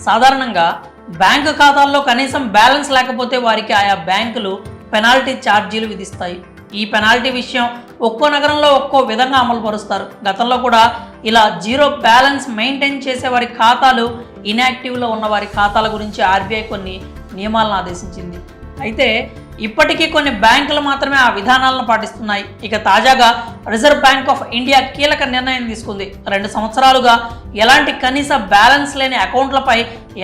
సాధారణంగా బ్యాంకు ఖాతాల్లో కనీసం బ్యాలెన్స్ లేకపోతే వారికి ఆయా బ్యాంకులు పెనాల్టీ ఛార్జీలు విధిస్తాయి. ఈ పెనాల్టీ విషయం ఒక్కో నగరంలో ఒక్కో విధంగా అమలు పరుస్తారు. గతంలో కూడా ఇలా జీరో బ్యాలెన్స్ మెయింటైన్ చేసే వారి ఖాతాలు, ఇన్యాక్టివ్లో ఉన్న వారి ఖాతాల గురించి ఆర్బీఐ కొన్ని నియమాలను ఆదేశించింది. అయితే ఇప్పటికీ కొన్ని బ్యాంకులు మాత్రమే ఆ విధానాలను పాటిస్తున్నాయి. ఇక తాజాగా రిజర్వ్ బ్యాంక్ ఆఫ్ ఇండియా కీలక నిర్ణయం తీసుకుంది. 2 సంవత్సరాలుగా ఎలాంటి కనీస బ్యాలెన్స్ లేని అకౌంట్లపై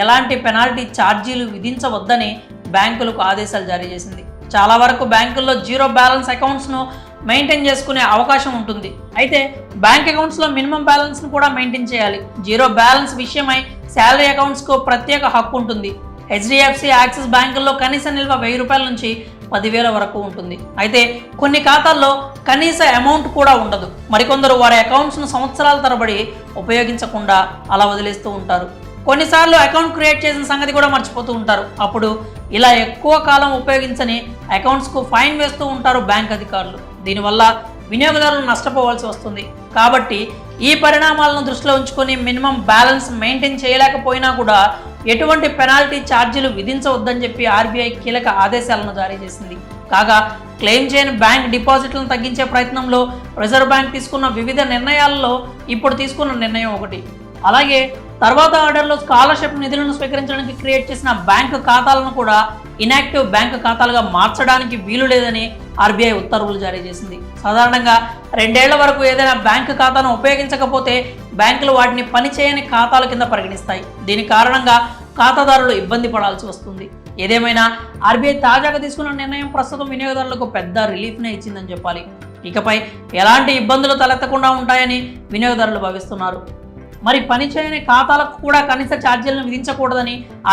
ఎలాంటి పెనాల్టీ ఛార్జీలు విధించవద్దని బ్యాంకులకు ఆదేశాలు జారీ చేసింది. చాలా వరకు బ్యాంకుల్లో జీరో బ్యాలెన్స్ అకౌంట్స్ను మెయింటైన్ చేసుకునే అవకాశం ఉంటుంది. అయితే బ్యాంక్ అకౌంట్స్లో మినిమం బ్యాలెన్స్ను కూడా మెయింటైన్ చేయాలి. జీరో బ్యాలెన్స్ విషయమై శాలరీ అకౌంట్స్కు ప్రత్యేక హక్కు ఉంటుంది. హెచ్డిఎఫ్సి, యాక్సిస్ బ్యాంకుల్లో కనీస నిల్వ 1000 రూపాయల నుంచి 10,000 వరకు ఉంటుంది. అయితే కొన్ని ఖాతాల్లో కనీస అమౌంట్ కూడా ఉండదు. మరికొందరు వారి అకౌంట్స్ను సంవత్సరాల తరబడి ఉపయోగించకుండా అలా వదిలేస్తూ ఉంటారు. కొన్నిసార్లు అకౌంట్ క్రియేట్ చేసిన సంగతి కూడా మర్చిపోతూ ఉంటారు. అప్పుడు ఇలా ఎక్కువ కాలం ఉపయోగించని అకౌంట్స్కు ఫైన్ వేస్తూ ఉంటారు బ్యాంక్ అధికారులు. దీనివల్ల వినియోగదారులు నష్టపోవాల్సి వస్తుంది. కాబట్టి ఈ పరిణామాలను దృష్టిలో ఉంచుకొని మినిమం బ్యాలెన్స్ మెయింటైన్ చేయలేకపోయినా కూడా ఎటువంటి పెనాల్టీ ఛార్జీలు విధించవద్దని చెప్పి ఆర్బీఐ కీలక ఆదేశాలను జారీ చేసింది. కాగా క్లెయిమ్ చేయని బ్యాంక్ డిపాజిట్లను తగ్గించే ప్రయత్నంలో రిజర్వ్ బ్యాంక్ తీసుకున్న వివిధ నిర్ణయాలలో ఇప్పుడు తీసుకున్న నిర్ణయం ఒకటి. అలాగే తర్వాత ఆర్డర్లో స్కాలర్షిప్ నిధులను స్వీకరించడానికి క్రియేట్ చేసిన బ్యాంకు ఖాతాలను కూడా ఇన్యాక్టివ్ బ్యాంకు ఖాతాలుగా మార్చడానికి వీలు లేదని ఆర్బీఐ ఉత్తర్వులు జారీ చేసింది. సాధారణంగా 2 ఏళ్ల వరకు ఏదైనా బ్యాంకు ఖాతాను ఉపయోగించకపోతే బ్యాంకులు వాటిని పనిచేయని ఖాతాల కింద పరిగణిస్తాయి. దీని కారణంగా ఖాతాదారులు ఇబ్బంది పడాల్సి వస్తుంది. ఏదేమైనా ఆర్బీఐ తాజాగా తీసుకున్న నిర్ణయం ప్రస్తుతం వినియోగదారులకు పెద్ద రిలీఫ్నే ఇచ్చిందని చెప్పాలి. ఇకపై ఎలాంటి ఇబ్బందులు తలెత్తకుండా ఉంటాయని వినియోగదారులు భావిస్తున్నారు. మరి పనిచేయని ఖాతాలకు కూడా కనీస ఛార్జీలను విధించకూడదని